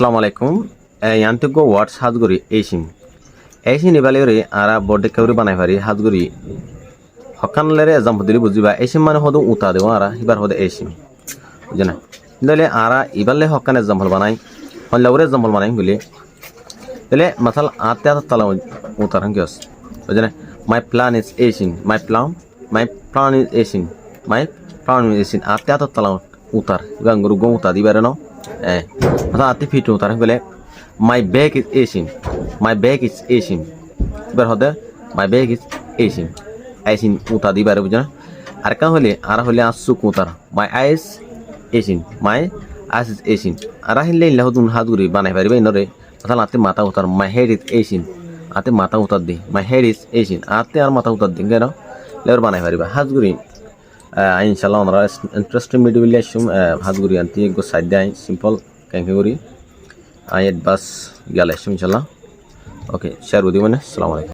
আসসালামু আলাইকুম yantigo words Hajguri এইসিম ইবালিওরে আরা বডে কেউরি বানাই পারি হাজগুড়ি হকানলেরে এক্সাম্পল দিলি বুঝিবা এইসিম মানে হদু উতা দেব আরা ইবার হদে এইসিম বুঝে না দিলে আরা ইবালে হকান এক্সাম্পল বানাই হল্লাউরে এক্সাম্পল বানাই বলি দিলে মাসাল আতে আতে তালা উতার হাঙ্গিয়স বুঝে না মাই প্ল্যান ইজ এইসিম মাই প্ল্যান ইজ এইসিম আতে আতে তালা উতার গাঙ্গুরু গো উতা দিবারে ন মাসাল আতে ফিট উতার বলে my bag is Asian বার হদে my bag is Asian উতা দিবারে বুঝা আর কা হলে আসু কুতার my eyes is Asian আর হিলে ইল্লা হদুন হাদুরি বানাই পারিবে নরে মাসাল আতে মাথা উতার my head is Asian আতে মাথা উতার দি my head is Asian আতে আর মাথা উতার দি কেন লের বানাই পারিবা হাজগুরি ইনশাআল্লাহ আমরা ইন্টারেস্টিং ভিডিও লিয়াসুম হাজগুরি আনতি গো সাইড দেই simple কেঙ্কেগুরি ayat bas galas insyaallah oke share with you man assalamu alaikum